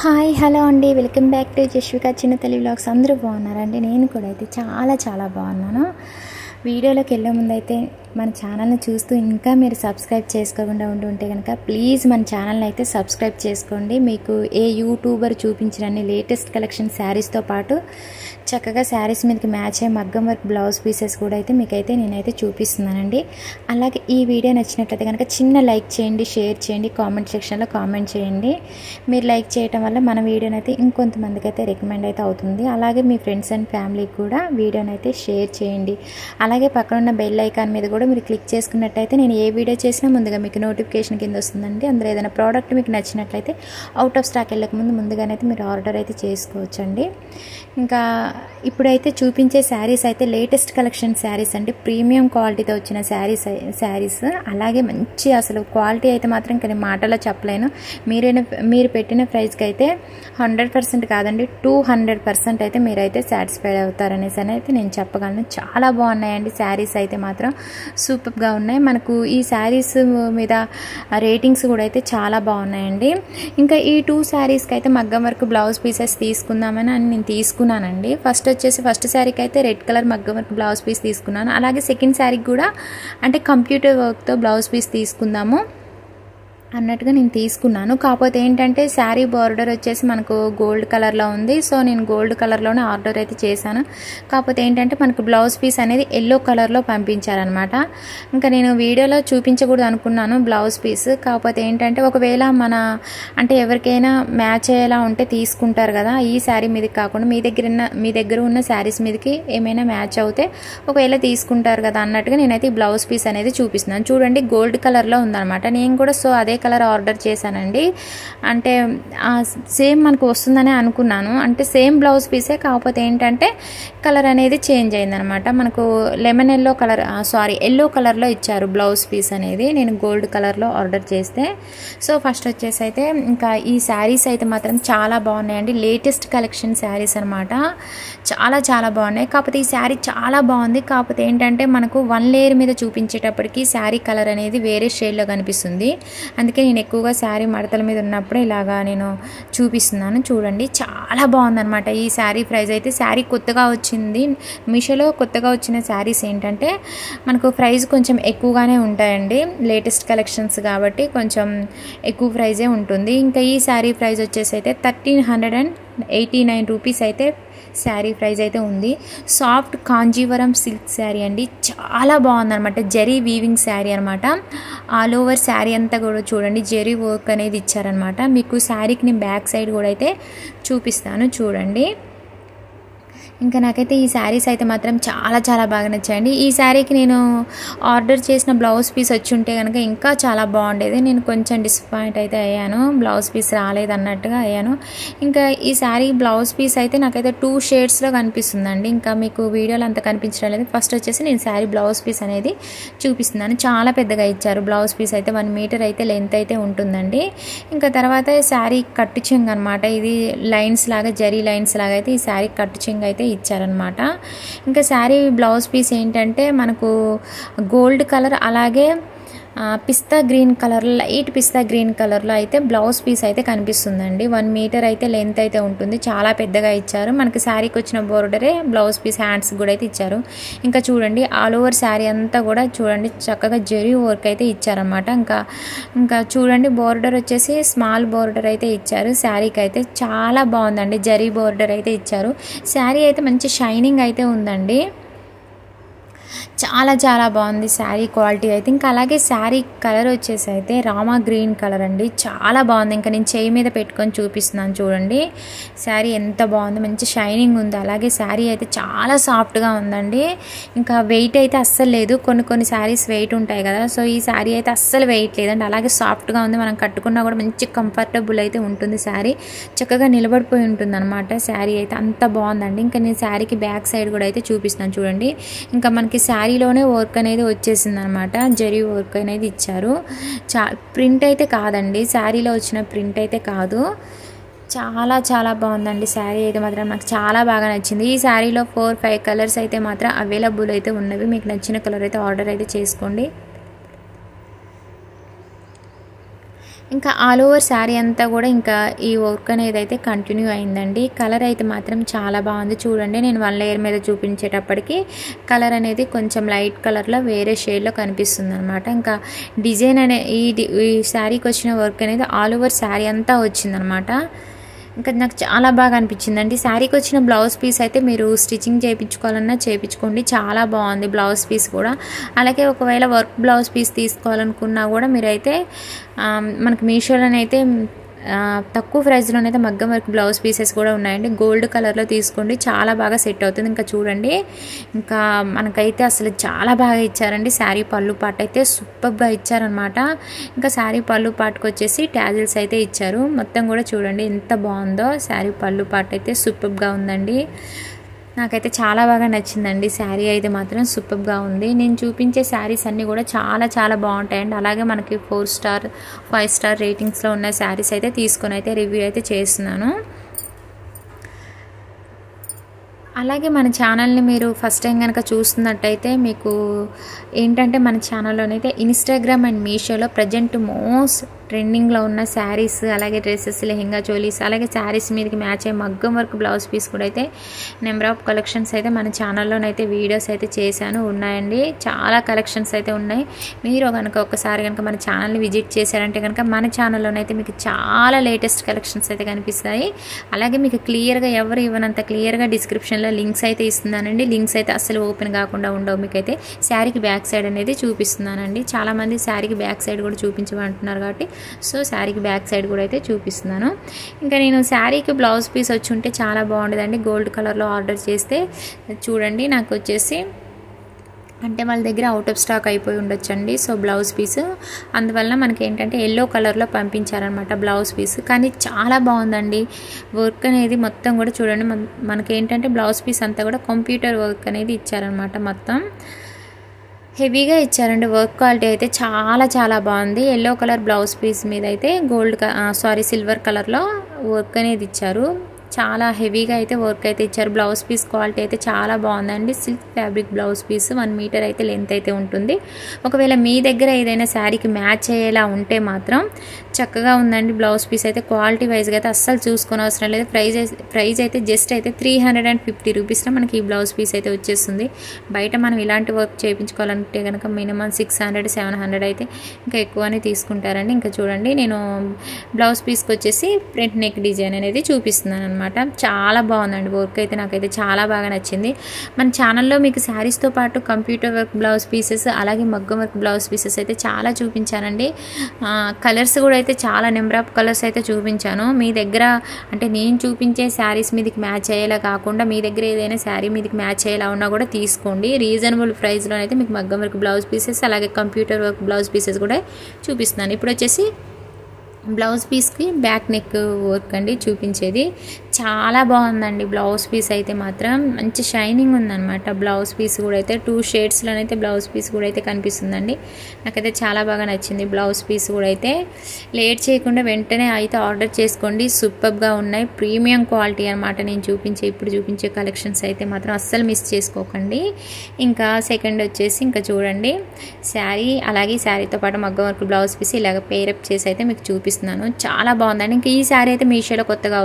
Hi hello అండి, welcome back to Jashvika చిన్న Telugu vlogs. అందరూ బాగున్నారండి? నేను కూడా అయితే చాలా బాగున్నాను. వీడియోలోకి వెళ్ళే ముందు అయితే మన ఛానల్ని చూస్తూ ఇంకా మీరు సబ్స్క్రైబ్ చేసుకోకుండా ఉంటే కనుక ప్లీజ్ మన ఛానల్ని అయితే సబ్స్క్రైబ్ చేసుకోండి. మీకు ఏ యూట్యూబర్ చూపించిన లేటెస్ట్ కలెక్షన్ శారీస్తో పాటు చక్కగా శారీస్ మీదకి మ్యాచ్ అయ్యే మగ్గం వర్క్ బ్లౌజ్ పీసెస్ కూడా అయితే మీకైతే నేనైతే చూపిస్తున్నానండి. అలాగే ఈ వీడియో నచ్చినట్లయితే కనుక చిన్న లైక్ చేయండి, షేర్ చేయండి, కామెంట్ సెక్షన్లో కామెంట్ చేయండి. మీరు లైక్ చేయడం వల్ల మన వీడియోని అయితే ఇంకొంతమందికి అయితే రికమెండ్ అయితే అవుతుంది. అలాగే మీ ఫ్రెండ్స్ అండ్ ఫ్యామిలీకి కూడా వీడియోని అయితే షేర్ చేయండి. అలాగే పక్కన ఉన్న బెల్ ఐకాన్ మీద కూడా మీరు క్లిక్ చేసుకున్నట్టయితే నేను ఏ వీడియో చేసినా ముందుగా మీకు నోటిఫికేషన్ కింద వస్తుందండి. అందులో ఏదైనా ప్రోడక్ట్ మీకు నచ్చినట్లయితే అవుట్ ఆఫ్ స్టాక్ వెళ్ళక ముందుగానైతే మీరు ఆర్డర్ అయితే చేసుకోవచ్చండి. ఇంకా ఇప్పుడైతే చూపించే శారీస్ అయితే లేటెస్ట్ కలెక్షన్ శారీస్ అండి. ప్రీమియం క్వాలిటీతో వచ్చిన శారీస్ అలాగే మంచి అసలు క్వాలిటీ అయితే మాత్రం ఇంకా నేను మాటలో చెప్పలేను. మీరు పెట్టిన ప్రైస్కి అయితే 100% కాదండి 200% అయితే మీరైతే సాటిస్ఫైడ్ అవుతారనేసి అయితే నేను చెప్పగలను. చాలా బాగున్నాయండి శారీస్ అయితే మాత్రం సూపర్గా ఉన్నాయి. మనకు ఈ శారీస్ మీద రేటింగ్స్ కూడా అయితే చాలా బాగున్నాయండి. ఇంకా ఈ 2 శారీస్కి అయితే మగ్గం వర్క్ బ్లౌజ్ పీసెస్ తీసుకుందామని నేను తీసుకున్నానండి. ఫస్ట్ శారీకి అయితే రెడ్ కలర్ మగ్గం వర్క్ బ్లౌజ్ పీస్ తీసుకున్నాను. అలాగే సెకండ్ శారీకి కూడా అంటే కంప్యూటర్ వర్క్తో బ్లౌజ్ పీస్ తీసుకుందాము అన్నట్టుగా నేను తీసుకున్నాను. కాకపోతే ఏంటంటే శారీ బార్డర్ వచ్చేసి మనకు గోల్డ్ కలర్లో ఉంది. సో నేను గోల్డ్ కలర్లోనే ఆర్డర్ అయితే చేశాను. కాకపోతే ఏంటంటే మనకు బ్లౌజ్ పీస్ అనేది ఎల్లో కలర్లో పంపించారనమాట. ఇంకా నేను వీడియోలో చూపించకూడదు అనుకున్నాను బ్లౌజ్ పీస్. కాకపోతే ఏంటంటే ఒకవేళ అంటే ఎవరికైనా మ్యాచ్ అయ్యేలా ఉంటే తీసుకుంటారు కదా, ఈ శారీ మీదకి కాకుండా మీ దగ్గర ఉన్న శారీస్ మీదకి ఏమైనా మ్యాచ్ అవుతే ఒకవేళ తీసుకుంటారు కదా అన్నట్టుగా నేనైతే ఈ బ్లౌజ్ పీస్ అనేది చూపిస్తున్నాను. చూడండి గోల్డ్ కలర్లో ఉందన్నమాట. నేను కూడా సో అదే కలర్ ఆర్డర్ చేశానండి. అంటే సేమ్ మనకు వస్తుందని అనుకున్నాను. అంటే సేమ్ బ్లౌజ్ పీసే, కాకపోతే ఏంటంటే కలర్ అనేది చేంజ్ అయిందనమాట. మనకు లెమన్ ఎల్లో కలర్లో ఇచ్చారు బ్లౌజ్ పీస్ అనేది. నేను గోల్డ్ కలర్లో ఆర్డర్ చేస్తే సో ఫస్ట్ వచ్చేసి అయితే ఇంకా ఈ శారీస్ అయితే మాత్రం చాలా బాగున్నాయండి. లేటెస్ట్ కలెక్షన్ శారీస్ అనమాట. చాలా బాగున్నాయి. కాకపోతే ఈ శారీ చాలా బాగుంది. కాకపోతే ఏంటంటే మనకు 1 లేయర్ మీద చూపించేటప్పటికి శారీ కలర్ అనేది వేరే షేడ్లో కనిపిస్తుంది. అందుకే నేను ఎక్కువగా శారీ మడతల మీద ఉన్నప్పుడు ఇలాగా నేను చూపిస్తున్నాను. చూడండి చాలా బాగుందనమాట ఈ శారీ ప్రైస్ అయితే. శారీ కొత్తగా వచ్చింది మీషోలో. కొత్తగా వచ్చిన శారీస్ ఏంటంటే మనకు ప్రైస్ కొంచెం ఎక్కువగానే ఉంటాయండి. లేటెస్ట్ కలెక్షన్స్ కాబట్టి కొంచెం ఎక్కువ ప్రైజే ఉంటుంది. ఇంకా ఈ శారీ ప్రైస్ వచ్చేసి అయితే 1389 రూపీస్ అయితే శారీ ప్రైస్ అయితే ఉంది. సాఫ్ట్ కాంజీవరం సిల్క్ శారీ అండి. చాలా బాగుందనమాట. జరీ వీవింగ్ శారీ అనమాట. ఆల్ ఓవర్ శారీ అంతా కూడా చూడండి జరీ వర్క్ అనేది ఇచ్చారనమాట. మీకు శారీకి నేను బ్యాక్ సైడ్ కూడా అయితే చూపిస్తాను చూడండి. ఇంకా నాకైతే ఈ శారీస్ అయితే మాత్రం చాలా బాగా నచ్చాయండి. ఈ శారీకి నేను ఆర్డర్ చేసిన బ్లౌజ్ పీస్ వచ్చి ఉంటే కనుక ఇంకా చాలా బాగుండేది. నేను కొంచెం డిసప్పాయింట్ అయితే అయ్యాను, బ్లౌజ్ పీస్ రాలేదన్నట్టుగా అయ్యాను. ఇంకా ఈ శారీ బ్లౌజ్ పీస్ అయితే నాకైతే 2 షేడ్స్లో కనిపిస్తుందండి. ఇంకా మీకు వీడియోలో అంత కనిపించడం లేదు. ఫస్ట్ వచ్చేసి నేను శారీ బ్లౌజ్ పీస్ అనేది చూపిస్తున్నాను. చాలా పెద్దగా ఇచ్చారు బ్లౌజ్ పీస్ అయితే. 1 మీటర్ అయితే లెంత్ అయితే ఉంటుందండి. ఇంకా తర్వాత శారీ కట్టు చెంగు అనమాట. ఇది లైన్స్ లాగా జరీ లైన్స్ లాగా అయితే ఈ శారీ కట్టు చెంగు అయితే ఇచ్చారనమాట. ఇంకా శారీ బ్లౌజ్ పీస్ ఏంటంటే మనకు గోల్డ్ కలర్ అలాగే పిస్తా గ్రీన్ కలర్, లైట్ పిస్తా గ్రీన్ కలర్లో అయితే బ్లౌజ్ పీస్ అయితే కనిపిస్తుందండి. 1 మీటర్ అయితే లెంత్ అయితే ఉంటుంది. చాలా పెద్దగా ఇచ్చారు. మనకి శారీకి వచ్చిన బోర్డరే బ్లౌజ్ పీస్ హ్యాండ్స్ కూడా అయితే ఇచ్చారు. ఇంకా చూడండి ఆల్ ఓవర్ శారీ అంతా కూడా చూడండి చక్కగా జరీ వర్క్ అయితే ఇచ్చారనమాట. ఇంకా చూడండి బోర్డర్ వచ్చేసి స్మాల్ బోర్డర్ అయితే ఇచ్చారు. శారీకి అయితే చాలా బాగుందండి. జరీ బోర్డర్ అయితే ఇచ్చారు. శారీ అయితే మంచి షైనింగ్ అయితే ఉందండి. చాలా బాగుంది శారీ క్వాలిటీ అయితే. ఇంకా అలాగే శారీ కలర్ వచ్చేసి అయితే రామా గ్రీన్ కలర్ అండి. చాలా బాగుంది. ఇంకా నేను చేయి మీద పెట్టుకొని చూపిస్తున్నాను చూడండి. శారీ ఎంత బాగుంది, మంచి షైనింగ్ ఉంది. అలాగే శారీ అయితే చాలా సాఫ్ట్గా ఉందండి. ఇంకా వెయిట్ అయితే అస్సలు లేదు. కొన్ని శారీస్ వెయిట్ ఉంటాయి కదా, సో ఈ శారీ అయితే అస్సలు వెయిట్ లేదండి. అలాగే సాఫ్ట్గా ఉంది. మనం కట్టుకున్నా కూడా మంచి కంఫర్టబుల్ అయితే ఉంటుంది. శారీ చక్కగా నిలబడిపోయి ఉంటుంది అనమాట. శారీ అయితే అంత బాగుందండి. ఇంకా నేను శారీకి బ్యాక్ సైడ్ కూడా అయితే చూపిస్తున్నాను చూడండి. ఇంకా మనకి శారీలోనే వర్క్ అనేది వచ్చేసింది అనమాట. జరీ వర్క్ అనేది ఇచ్చారు. ప్రింట్ అయితే కాదండి, శారీలో వచ్చిన ప్రింట్ అయితే కాదు. చాలా బాగుందండి శారీ అయితే మాత్రం నాకు చాలా బాగా నచ్చింది. ఈ శారీలో 4-5 కలర్స్ అయితే మాత్రం అవైలబుల్ అయితే ఉన్నవి. మీకు నచ్చిన కలర్ అయితే ఆర్డర్ అయితే చేసుకోండి. ఇంకా ఆల్ ఓవర్ శారీ అంతా కూడా ఇంకా ఈ వర్క్ అనేది అయితే కంటిన్యూ అయిందండి. కలర్ అయితే మాత్రం చాలా బాగుంది. చూడండి, నేను 1 లేయర్ మీద చూపించేటప్పటికి కలర్ అనేది కొంచెం లైట్ కలర్లో వేరే షేడ్లో కనిపిస్తుంది అనమాట. ఇంకా డిజైన్ అనే ఈ శారీకి వచ్చిన వర్క్ అనేది ఆల్ ఓవర్ శారీ అంతా వచ్చిందనమాట. ఇంకా నాకు చాలా బాగా అనిపించిందండి. శారీకి వచ్చిన బ్లౌజ్ పీస్ అయితే మీరు స్టిచ్చింగ్ చేయించుకోవాలన్నా చేయించుకోండి, చాలా బాగుంది బ్లౌజ్ పీస్ కూడా. అలాగే ఒకవేళ వర్క్ బ్లౌజ్ పీస్ తీసుకోవాలనుకున్నా కూడా మీరైతే మనకి మీషోలోనైతే తక్కువ ప్రైస్లోనైతే మగ్గం వర్క్ బ్లౌజ్ పీసెస్ కూడా ఉన్నాయండి. గోల్డ్ కలర్లో తీసుకోండి, చాలా బాగా సెట్ అవుతుంది. ఇంకా చూడండి, ఇంకా మనకైతే అసలు చాలా బాగా ఇచ్చారండి. శారీ పళ్ళు పాట అయితే సూపర్గా ఇచ్చారనమాట. ఇంకా శారీ పళ్ళు పాటకు వచ్చేసి ట్యాజిల్స్ అయితే ఇచ్చారు. మొత్తం కూడా చూడండి ఎంత బాగుందో. శారీ పళ్ళు పాట అయితే సూపర్గా ఉందండి. నాకైతే చాలా బాగా నచ్చిందండి. శారీ అయితే మాత్రం సూపర్గా ఉంది. నేను చూపించే శారీస్ అన్నీ కూడా చాలా చాలా బాగుంటాయండి. అలాగే మనకి 4 స్టార్ 5 స్టార్ రేటింగ్స్లో ఉన్న శారీస్ అయితే తీసుకొని అయితే రివ్యూ అయితే చేస్తున్నాను. అలాగే మన ఛానల్ని మీరు ఫస్ట్ టైం కనుక చూస్తున్నట్టయితే మీకు ఏంటంటే మన ఛానల్లోనైతే ఇన్స్టాగ్రామ్ అండ్ మీషోలో ప్రజెంట్ మోస్ట్ ట్రెండింగ్లో ఉన్న శారీస్, అలాగే డ్రెస్సెస్, లెహెంగా చోలీస్, అలాగే శారీస్ మీదకి మ్యాచ్ అయ్యే మగ్గం వర్క్ బ్లౌజ్ పీస్ కూడా అయితే నెంబర్ ఆఫ్ కలెక్షన్స్ అయితే మన ఛానల్లోనైతే వీడియోస్ అయితే చేశాను, ఉన్నాయండి. చాలా కలెక్షన్స్ అయితే ఉన్నాయి. మీరు కనుక ఒకసారి కనుక మన ఛానల్ని విజిట్ చేశారంటే కనుక మన ఛానల్లోనైతే మీకు చాలా లేటెస్ట్ కలెక్షన్స్ అయితే కనిపిస్తాయి. అలాగే మీకు క్లియర్గా ఎవరు ఇవ్వనంత క్లియర్గా డిస్క్రిప్షన్లో లింక్స్ అయితే ఇస్తున్నానండి. లింక్స్ అయితే అస్సలు ఓపెన్ కాకుండా ఉండవు. మీకైతే శారీకి బ్యాక్ సైడ్ అనేది చూపిస్తున్నానండి. చాలామంది శారీకి బ్యాక్ సైడ్ కూడా చూపించమంటున్నారు కాబట్టి సో శారీకి బ్యాక్ సైడ్ కూడా అయితే చూపిస్తున్నాను. ఇంకా నేను శారీకి బ్లౌజ్ పీస్ వచ్చి ఉంటే చాలా బాగుండేదండి. గోల్డ్ కలర్లో ఆర్డర్ చేస్తే చూడండి నాకు వచ్చేసి అంటే వాళ్ళ దగ్గర అవుట్ ఆఫ్ స్టాక్ అయిపోయి ఉండొచ్చండి. సో బ్లౌజ్ పీస్ అందువల్ల మనకి ఏంటంటే ఎల్లో కలర్లో పంపించారనమాట బ్లౌజ్ పీస్. కానీ చాలా బాగుందండి వర్క్ అనేది మొత్తం కూడా. చూడండి మనకి ఏంటంటే బ్లౌజ్ పీస్ అంతా కూడా కంప్యూటర్ వర్క్ అనేది ఇచ్చారనమాట. మొత్తం హెవీగా ఇచ్చారండి. వర్క్ క్వాలిటీ అయితే చాలా చాలా బాగుంది. ఎల్లో కలర్ బ్లౌజ్ పీస్ మీద అయితే సిల్వర్ కలర్లో వర్క్ అనేది ఇచ్చారు. చాలా హెవీగా అయితే వర్క్ అయితే ఇచ్చారు. బ్లౌజ్ పీస్ క్వాలిటీ అయితే చాలా బాగుందండి. Silk fabric blouse piece 1 metre అయితే లెంత్ అయితే ఉంటుంది. ఒకవేళ మీ దగ్గర ఏదైనా శారీకి మ్యాచ్ అయ్యేలా ఉంటే మాత్రం చక్కగా ఉందండి. బ్లౌజ్ పీస్ అయితే క్వాలిటీ వైజ్గా అయితే అస్సలు చూసుకొని అవసరం లేదు. ప్రైస్ అయితే జస్ట్ అయితే 350 రూపీస్లో మనకి ఈ బ్లౌజ్ పీస్ అయితే వచ్చేస్తుంది. బయట మనం ఇలాంటి వర్క్ చేయించుకోవాలంటే కనుక మినిమం 600-700 అయితే ఇంకా ఎక్కువనే తీసుకుంటారండి. ఇంకా చూడండి నేను బ్లౌజ్ పీస్కి వచ్చేసి ఫ్రంట్ నెక్ డిజైన్ అనేది చూపిస్తున్నాను అనమాట. చాలా బాగుందండి వర్క్ అయితే. నాకైతే చాలా బాగా నచ్చింది. మన ఛానల్లో మీకు శారీస్తో పాటు కంప్యూటర్ వర్క్ బ్లౌజ్ పీసెస్, అలాగే మగ్గం వర్క్ బ్లౌజ్ పీసెస్ అయితే చాలా చూపించానండి. కలర్స్ కూడా అయితే చాలా నెంబర్ ఆఫ్ కలర్స్ అయితే చూపించాను. మీ దగ్గర అంటే నేను చూపించే శారీస్ మీదకి మ్యాచ్ అయ్యేలా కాకుండా మీ దగ్గర ఏదైనా శారీ మీదకి మ్యాచ్ అయ్యేలా ఉన్నా కూడా తీసుకోండి. రీజనబుల్ ప్రైస్లో అయితే మీకు మగ్గం వర్క్ బ్లౌజ్ పీసెస్, అలాగే కంప్యూటర్ వర్క్ బ్లౌజ్ పీసెస్ కూడా చూపిస్తున్నాను. ఇప్పుడు వచ్చేసి బ్లౌజ్ పీస్కి బ్యాక్ నెక్ వర్క్ అండి చూపించేది. చాలా బాగుందండి బ్లౌజ్ పీస్ అయితే మాత్రం. మంచి షైనింగ్ ఉందన్నమాట. బ్లౌజ్ పీస్ కూడా అయితే 2 షేడ్స్లోనైతే బ్లౌజ్ పీస్ కూడా అయితే కనిపిస్తుందండి. నాకైతే చాలా బాగా నచ్చింది బ్లౌజ్ పీస్ కూడా అయితే. లేట్ చేయకుండా వెంటనే అయితే ఆర్డర్ చేసుకోండి. సూపర్గా ఉన్నాయి. ప్రీమియం క్వాలిటీ అనమాట. నేను ఇప్పుడు చూపించే కలెక్షన్స్ అయితే మాత్రం అస్సలు మిస్ చేసుకోకండి. ఇంకా సెకండ్ వచ్చేసి ఇంకా చూడండి శారీ, అలాగే శారీతో పాటు మగ్గం వర్క్ బ్లౌజ్ పీస్ ఇలాగ పేరప్ చేసి అయితే మీకు చూపిస్తున్నాను. చాలా బాగుందండి. ఇంకా ఈ శారీ అయితే మీషోలో కొత్తగా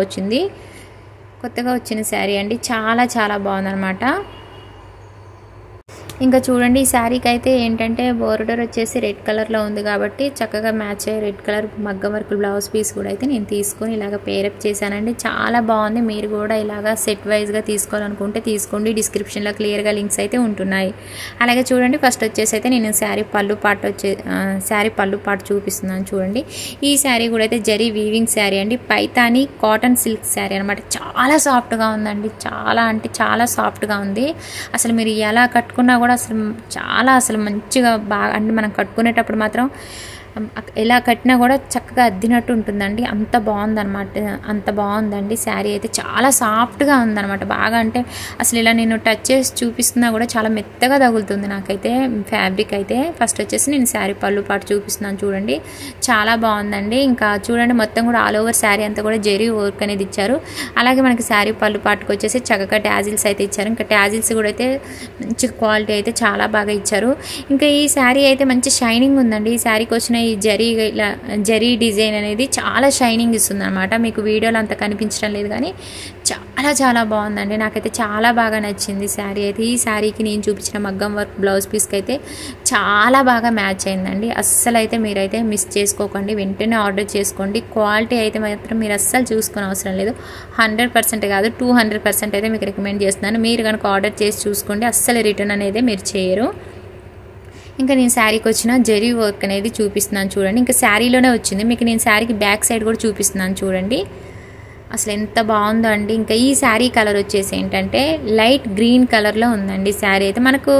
వచ్చిన శారీ అండి. చాలా చాలా బాగుందన్నమాట. ఇంకా చూడండి ఈ శారీకి అయితే ఏంటంటే బోర్డర్ వచ్చేసి రెడ్ కలర్లో ఉంది కాబట్టి చక్కగా మ్యాచ్ అయ్యే రెడ్ కలర్ మగ్గం వర్క్ బ్లౌజ్ పీస్ కూడా అయితే నేను తీసుకొని ఇలాగ పేరప్ చేశానండి. చాలా బాగుంది. మీరు కూడా ఇలాగ సెట్ వైజ్గా తీసుకోవాలనుకుంటే తీసుకోండి. డిస్క్రిప్షన్లో క్లియర్గా లింక్స్ అయితే ఉంటున్నాయి. అలాగే చూడండి ఫస్ట్ వచ్చేసి అయితే నేను శారీ పళ్ళు పాటు చూపిస్తున్నాను. చూడండి ఈ శారీ కూడా అయితే జరీ వీవింగ్ శారీ అండి. పైతాని కాటన్ సిల్క్ శారీ అనమాట. చాలా సాఫ్ట్గా ఉందండి. చాలా అంటే చాలా సాఫ్ట్గా ఉంది. అసలు మీరు ఎలా కట్టుకున్నా కూడా అసలు మంచిగా బాగా అంటే మనం కట్టుకునేటప్పుడు మాత్రం ఎలా కట్టినా కూడా చక్కగా అద్దినట్టు ఉంటుందండి. అంత బాగుందండి శారీ అయితే. చాలా సాఫ్ట్గా ఉందన్నమాట. బాగా అంటే అసలు ఇలా నేను టచ్ చేసి చూపిస్తున్నా కూడా చాలా మెత్తగా తగులుతుంది నాకైతే ఫ్యాబ్రిక్ అయితే. ఫస్ట్ వచ్చేసి నేను శారీ పళ్ళు పాటు చూపిస్తున్నాను. చూడండి చాలా బాగుందండి. ఇంకా చూడండి మొత్తం కూడా ఆల్ ఓవర్ శారీ అంతా కూడా జెరీ వర్క్ అనేది ఇచ్చారు. అలాగే మనకి శారీ పళ్ళు పాటుకు వచ్చేసి చక్కగా ట్యాజిల్స్ అయితే ఇచ్చారు. ఇంకా ట్యాజిల్స్ కూడా అయితే మంచి క్వాలిటీ అయితే చాలా బాగా ఇచ్చారు. ఇంకా ఈ శారీ అయితే మంచి షైనింగ్ ఉందండి. ఈ శారీకి వచ్చిన ఈ జరీ డిజైన్ అనేది చాలా షైనింగ్ ఇస్తుంది అనమాట. మీకు వీడియోలో అంత కనిపించడం లేదు కానీ చాలా చాలా బాగుందండి. నాకైతే చాలా బాగా నచ్చింది శారీ అయితే. ఈ శారీకి నేను చూపించిన మగ్గం వర్క్ బ్లౌజ్ పీస్కి అయితే చాలా బాగా మ్యాచ్ అయిందండి. అస్సలు అయితే మీరైతే మిస్ చేసుకోకండి, వెంటనే ఆర్డర్ చేసుకోండి. క్వాలిటీ అయితే మాత్రం మీరు అస్సలు చూసుకునే అవసరం లేదు. 100% కాదు 200% అయితే మీకు రికమెండ్ చేస్తున్నాను. మీరు కనుక ఆర్డర్ చేసి చూసుకోండి, అస్సలు రిటర్న్ అనేది మీరు చేయరు. ఇంకా నేను శారీకి వచ్చిన జరీ వర్క్ అనేది చూపిస్తున్నాను చూడండి. ఇంకా శారీలోనే వచ్చింది. మీకు నేను శారీకి బ్యాక్ సైడ్ కూడా చూపిస్తున్నాను చూడండి. అసలు ఎంత బాగుందో అండి. ఇంకా ఈ శారీ కలర్ వచ్చేసి ఏంటంటే లైట్ గ్రీన్ కలర్లో ఉందండి శారీ అయితే. మనకు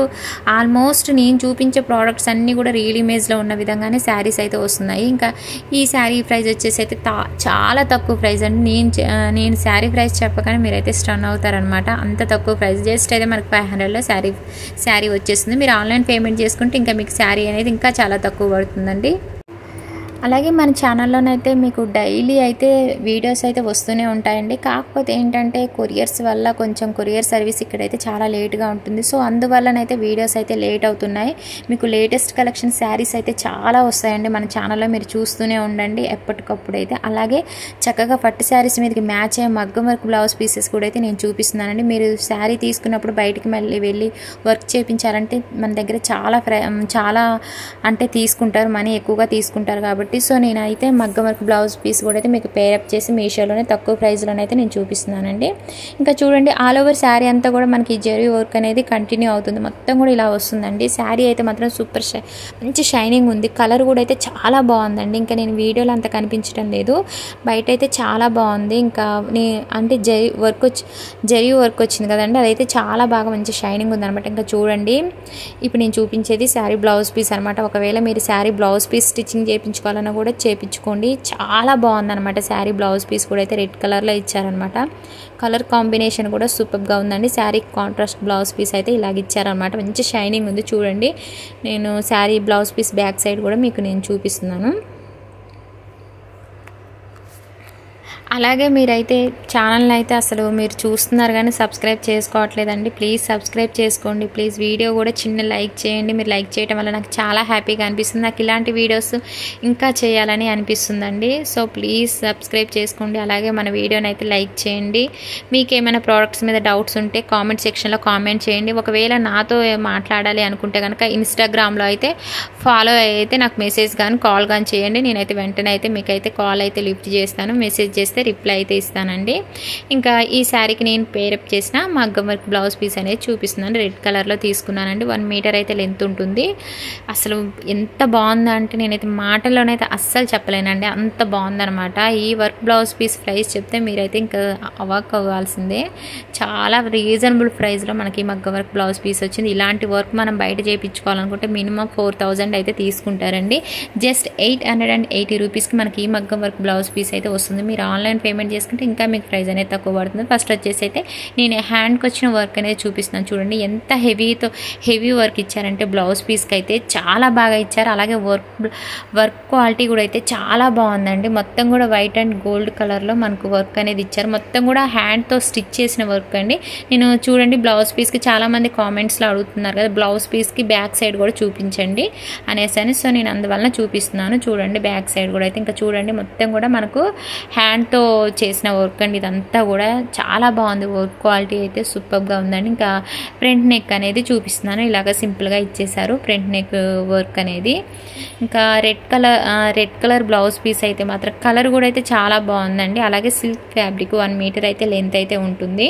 ఆల్మోస్ట్ నేను చూపించే ప్రోడక్ట్స్ అన్నీ కూడా రియల్ ఇమేజ్లో ఉన్న విధంగానే శారీస్ అయితే వస్తున్నాయి. ఇంకా ఈ శారీ ప్రైస్ వచ్చేసి అయితే చాలా తక్కువ ప్రైస్ అండి. నేను శారీ ప్రైస్ చెప్పగానే మీరైతే స్టన్ అవుతారనమాట. అంత తక్కువ ప్రైస్. జస్ట్ అయితే మనకు 500లో శారీ వచ్చేస్తుంది. మీరు ఆన్లైన్ పేమెంట్ చేసుకుంటే ఇంకా మీకు శారీ అనేది ఇంకా చాలా తక్కువ పడుతుందండి. అలాగే మన ఛానల్లోనైతే మీకు డైలీ అయితే వీడియోస్ అయితే వస్తూనే ఉంటాయండి. కాకపోతే ఏంటంటే కొరియర్స్ వల్ల కొంచెం కొరియర్ సర్వీస్ ఇక్కడైతే చాలా లేట్గా ఉంటుంది. సో అందువల్లనైతే వీడియోస్ అయితే లేట్ అవుతున్నాయి. మీకు లేటెస్ట్ కలెక్షన్ శారీస్ అయితే చాలా వస్తాయండి మన ఛానల్లో, మీరు చూస్తూనే ఉండండి ఎప్పటికప్పుడు అయితే. అలాగే చక్కగా పట్టు శారీస్ మీదకి మ్యాచ్ అయ్యే మగ్గం వర్క్ బ్లౌజ్ పీసెస్ కూడా అయితే నేను చూపిస్తున్నానండి. మీరు శారీ తీసుకున్నప్పుడు బయటికి మళ్ళీ వెళ్ళి వర్క్ చేయించాలంటే మన దగ్గర చాలా అంటే తీసుకుంటారు, మనీ ఎక్కువగా తీసుకుంటారు కాబట్టి. సో నేనైతే మగ్గం వర్క్ బ్లౌజ్ పీస్ కూడా అయితే మీకు పేరప్ చేసి మీషోలోనే తక్కువ ప్రైస్లోనైతే నేను చూపిస్తున్నానండి. ఇంకా చూడండి ఆల్ ఓవర్ శారీ అంతా కూడా మనకి జరీ వర్క్ అనేది కంటిన్యూ అవుతుంది. మొత్తం కూడా ఇలా వస్తుందండి. శారీ అయితే మాత్రం సూపర్ మంచి షైనింగ్ ఉంది. కలర్ కూడా అయితే చాలా బాగుందండి. ఇంకా నేను వీడియోలో అంత కనిపించడం లేదు, బయట అయితే చాలా బాగుంది. ఇంకా అంటే జరీ వర్క్ వచ్చింది కదండి, అదైతే చాలా బాగా మంచి షైనింగ్ ఉందనమాట. ఇంకా చూడండి ఇప్పుడు నేను చూపించేది శారీ బ్లౌజ్ పీస్ అనమాట. ఒకవేళ మీరు శారీ బ్లౌజ్ పీస్ స్టిచ్చింగ్ చేయించుకోవాలన్నా కూడా చేయించుకోండి. చాలా బాగుందన్నమాట. శారీ బ్లౌజ్ పీస్ కూడా అయితే రెడ్ కలర్లో ఇచ్చారనమాట. కలర్ కాంబినేషన్ కూడా సూపర్గా ఉందండి. శారీ కాంట్రాస్ట్ బ్లౌజ్ పీస్ అయితే ఇలాగ ఇచ్చారనమాట. మంచి షైనింగ్ ఉంది చూడండి. నేను sari blouse piece back side కూడా మీకు నేను చూపిస్తున్నాను. అలాగే మీరైతే ఛానల్ని అయితే అసలు మీరు చూస్తున్నారు కానీ సబ్స్క్రైబ్ చేసుకోవట్లేదండి. ప్లీజ్ సబ్స్క్రైబ్ చేసుకోండి. ప్లీజ్ వీడియో కూడా చిన్న లైక్ చేయండి. మీరు లైక్ చేయడం వల్ల నాకు చాలా హ్యాపీగా అనిపిస్తుంది. నాకు ఇలాంటి వీడియోస్ ఇంకా చేయాలని అనిపిస్తుందండి. సో ప్లీజ్ సబ్స్క్రైబ్ చేసుకోండి. అలాగే మన వీడియోని అయితే లైక్ చేయండి. మీకు ఏమైనా ప్రోడక్ట్స్ మీద డౌట్స్ ఉంటే కామెంట్ సెక్షన్లో కామెంట్ చేయండి. ఒకవేళ నాతో మాట్లాడాలి అనుకుంటే కనుక ఇన్స్టాగ్రామ్లో అయితే ఫాలో అయితే నాకు మెసేజ్ కానీ కాల్ కానీ చేయండి. నేనైతే వెంటనే అయితే మీకైతే కాల్ అయితే లిఫ్ట్ చేస్తాను. మెసేజ్ చేస్తే రిప్లై అయితే ఇస్తానండి. ఇంకా ఈ శారీకి నేను పేరప్ చేసిన మగ్గం వర్క్ బ్లౌజ్ పీస్ అనేది చూపిస్తున్నాను. రెడ్ కలర్లో తీసుకున్నానండి. 1 మీటర్ అయితే లెంత్ ఉంటుంది. అసలు ఎంత బాగుందంటే నేనైతే మాటల్లోనైతే అస్సలు చెప్పలేనండి, అంత బాగుందనమాట. ఈ వర్క్ బ్లౌజ్ పీస్ ప్రైస్ చెప్తే మీరైతే ఇంకా అవాక్ అవ్వాల్సిందే. చాలా రీజనబుల్ ప్రైస్లో మనకి మగ్గం వర్క్ బ్లౌజ్ పీస్ వచ్చింది. ఇలాంటి వర్క్ మనం బయట చేయించుకోవాలనుకుంటే మినిమం 4000 అయితే తీసుకుంటారండి. జస్ట్ 880 రూపీస్కి మనకి ఈ మగ్గం వర్క్ బ్లౌజ్ పీస్ అయితే వస్తుంది. మీరు ఆన్లైన్ పేమెంట్ చేసుకుంటే ఇంకా మీకు ప్రైస్ అనేది తక్కువ పడుతుంది. ఫస్ట్ వచ్చేసి అయితే నేను హ్యాండ్కి వచ్చిన వర్క్ అనేది చూపిస్తున్నాను చూడండి. ఎంత హెవీ వర్క్ ఇచ్చారంటే బ్లౌజ్ పీస్కి అయితే చాలా బాగా ఇచ్చారు. అలాగే వర్క్ క్వాలిటీ కూడా అయితే చాలా బాగుందండి. మొత్తం కూడా వైట్ అండ్ గోల్డ్ కలర్లో మనకు వర్క్ అనేది ఇచ్చారు. మొత్తం కూడా హ్యాండ్తో స్టిచ్ చేసిన వర్క్ అండి. నేను చూడండి బ్లౌజ్ పీస్కి చాలామంది కామెంట్స్లో అడుగుతున్నారు కదా, బ్లౌజ్ పీస్కి బ్యాక్ సైడ్ కూడా చూపించండి అనేసి. సో నేను అందువలన చూపిస్తున్నాను చూడండి బ్యాక్ సైడ్ కూడా అయితే. ఇంకా చూడండి మొత్తం కూడా మనకు హ్యాండ్తో చేసిన వర్క్ అండి. ఇదంతా కూడా చాలా బాగుంది. వర్క్ క్వాలిటీ అయితే సూపర్గా ఉందండి. ఇంకా ఫ్రంట్ నెక్ అనేది చూపిస్తున్నాను. ఇలాగ సింపుల్గా ఇచ్చేసారు ఫ్రంట్ నెక్ వర్క్ అనేది. ఇంకా రెడ్ కలర్ బ్లౌజ్ పీస్ అయితే మాత్రం కలర్ కూడా అయితే చాలా బాగుందండి. అలాగే సిల్క్ ఫ్యాబ్రిక్ 1 మీటర్ అయితే లెంత్ అయితే ఉంటుంది.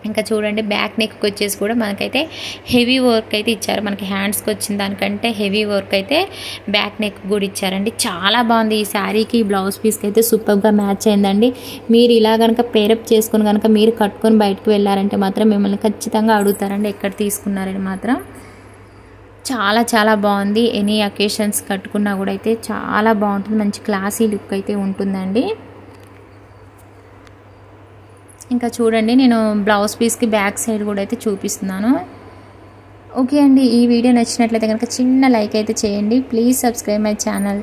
ఇంకా చూడండి బ్యాక్ నెక్కి వచ్చేసి కూడా మనకైతే హెవీ వర్క్ అయితే ఇచ్చారు. మనకి హ్యాండ్స్కి వచ్చిన దానికంటే హెవీ వర్క్ అయితే బ్యాక్ నెక్ కూడా ఇచ్చారండి. చాలా బాగుంది. ఈ శారీకి బ్లౌజ్ పీస్కి అయితే సూపర్గా మ్యాచ్ అయిందండి. మీరు ఇలా కనుక పేరప్ చేసుకొని కనుక మీరు కట్టుకొని బయటకు వెళ్ళారంటే మాత్రం మిమ్మల్ని ఖచ్చితంగా అడుగుతారండి ఎక్కడ తీసుకున్నారని మాత్రం. చాలా చాలా బాగుంది. ఎనీ అకేషన్స్ కట్టుకున్నా కూడా అయితే చాలా బాగుంటుంది. మంచి క్లాసీ లుక్ అయితే ఉంటుందండి. ఇంకా చూడండి నేను బ్లౌజ్ పీస్కి బ్యాక్ సైడ్ కూడా అయితే చూపిస్తున్నాను. ఓకే అండి, ఈ వీడియో నచ్చినట్లయితే కనుక చిన్న లైక్ అయితే చేయండి. Please subscribe my channel.